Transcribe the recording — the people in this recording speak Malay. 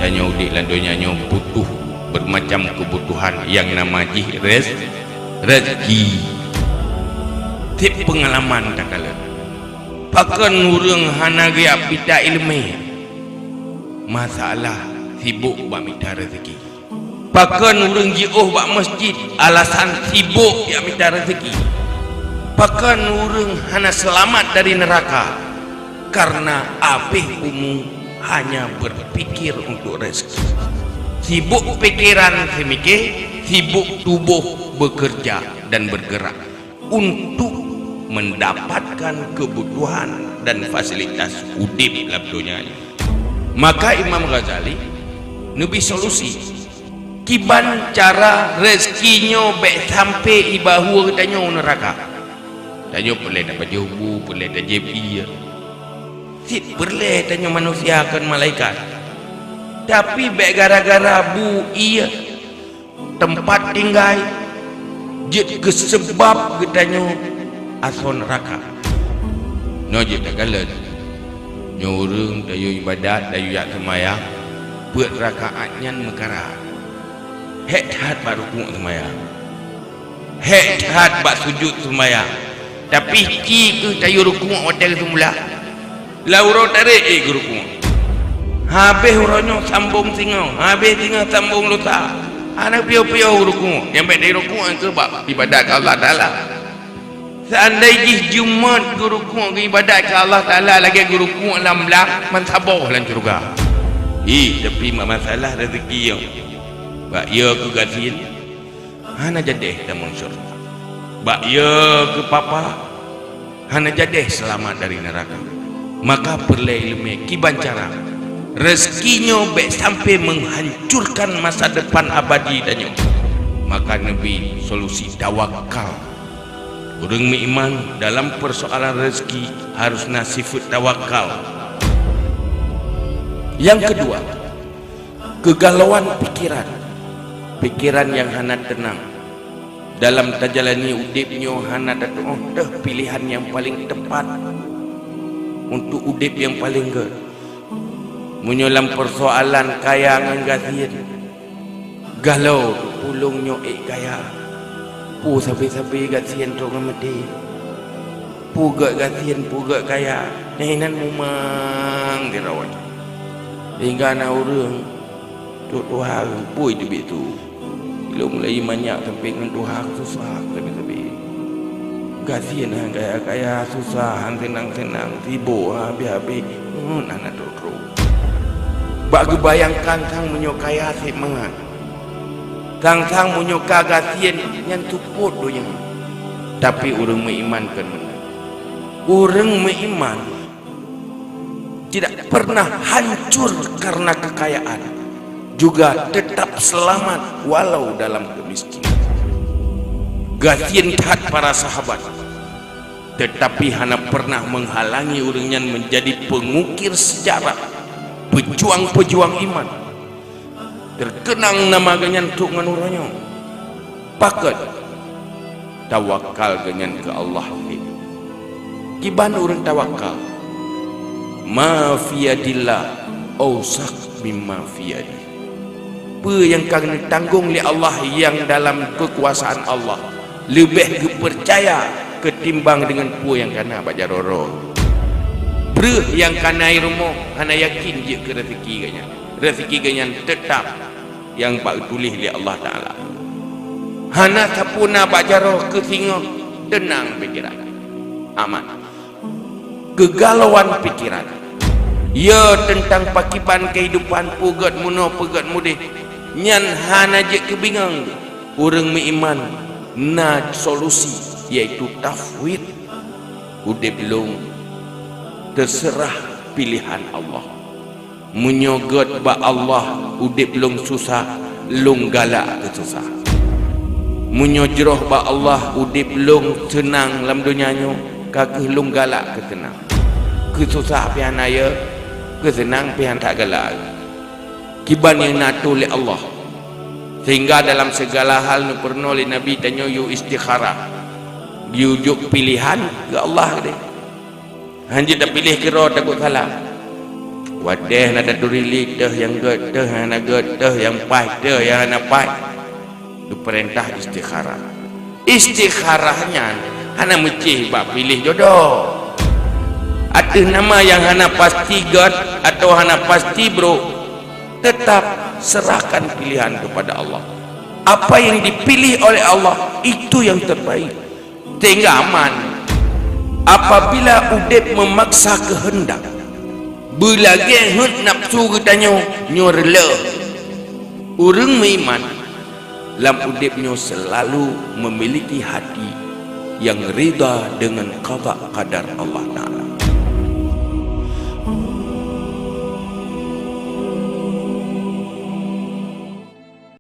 tanya udik lan donyanya butuh bermacam kebutuhan yang nama rezeki. Tip pengalaman tak kala pakan urang hana gaya pita ilmu masalah sibuk bak minta rezeki. Pakan urang jioh bak masjid alasan sibuk ya minta rezeki. Pakan urang hana selamat dari neraka karena apih umum hanya berpikir untuk rezeki. Sibuk pikiran semikir, sibuk tubuh bekerja dan bergerak untuk mendapatkan kebutuhan dan fasilitas udip dalam dunia. Maka Imam Ghazali nubi solusi kiban cara rezekinya baik sampai ibahu tanya neraka. Tanya boleh dapat jubu, boleh dapat jebi. Sit boleh tanya manusia akan malaikat. Tapi baik gara-gara bu iya tempat tinggal jet kesebab getanya ason neraka. No je tak kalah nyurung dayu ibadat dayu yak semayang buat rakaatnya mekara hek hat baru rukuk semayang hek hat bak sujud semayang tapi ki ke dayu rukuk hotel semula lauro tarik rukuk habis uronyo sambung singa habis singa sambung lusa anak piau-piau rukuk yang baik dari rukuk ke bak ibadat ke Allah Ta'ala. Seandainya Jumat guru ku ibadat ke Allah Ta'ala lagi guru ku lamlah mensaboh lan surga. Tapi masalah rezeki yo. Bak ya ku gasin. Hana jadeh dalam surga. Bak ya ke papa hana jadeh selamat dari neraka. Maka perlu ilmu kiban cara rezekinya baik sampai menghancurkan masa depan abadi danyo. Maka Nabi solusi tawakal. Orang beriman dalam persoalan rezeki harus sifat tawakal. Yang kedua, kegalauan pikiran. Pikiran yang hana tenang. Dalam tajalani udipnya hana datang pilihan yang paling tepat untuk udip yang paling good. Menyolam persoalan kaya ngan gasir. Galau pulungnya kaya. Pu sabi-sabi gasian terong mati. Pu gak gasian, pu gak kaya. Nehinan mumang dirawat. Hingga na orang Tuhan pu itu begitu. Belum mulai banyak sampai dengan Tuhan susah sabi-sabi. Gasian kaya-kaya susah, tenang-tenang, sibuk habis-habis. Anak teruk. Bagi bayangkan sang menyukaya si mangat. Sang menyuka gasian yang support donya. Tapi orang mengimankan benar. Orang beriman tidak pernah hancur karena kekayaan, juga tetap selamat walau dalam kemiskinan. Gasian taat para sahabat, tetapi hanya pernah menghalangi orangnya menjadi pengukir sejarah, pejuang-pejuang iman. Terkenang nama ganyan untuk menurunnya. Pakat tawakal ganyan ke Allah. Kiban orang tawakal. Ma fiyadillah awsaq mimma fiyadi. Apa yang kena tanggung oleh Allah yang dalam kekuasaan Allah lebih dipercaya ketimbang dengan apa yang kena baca roro. Ber yang kena rumah kena yakin je ke rezeki ganyan. Rezeki ganyan tetap yang pak tulis oleh Allah Ta'ala. Hana sapuna baca roh ke singa tenang pikiran. Aman. Kegalauan pikiran. Ya tentang pakiban kehidupan pugat muno pugat mudih. Nyan hana je kebingang. Orang beriman na solusi yaitu tafwid. Udah belum terserah pilihan Allah. Menyogot ba Allah udah belum susah lung galak ke susah. Menyojroh ba Allah udah belum senang dalam dunianya kakeh lung galak ke tenang. Kesusah pian aya, kesenang pian tak galak. Kiban yang natu oleh Allah. Sehingga dalam segala hal nu pernah oleh Nabi tanya yu istikharah. Diujuk pilihan ke Allah deh. Hanya dah pilih kira takut salah. wadah nak duri lidah yang getah hana getah yang pahdah yang hana pah. Itu perintah istikharah. Istikharahnya hana mecih bak pilih jodoh. Ada nama yang hana pasti god atau hana pasti bro, tetap serahkan pilihan kepada Allah. Apa yang dipilih oleh Allah itu yang terbaik, sehingga aman. Apabila udip memaksa kehendak, belagi hut nafsu katanya nyorela, urang beriman lam udipnya selalu memiliki hati yang rida dengan qada qadar Allah Ta'ala.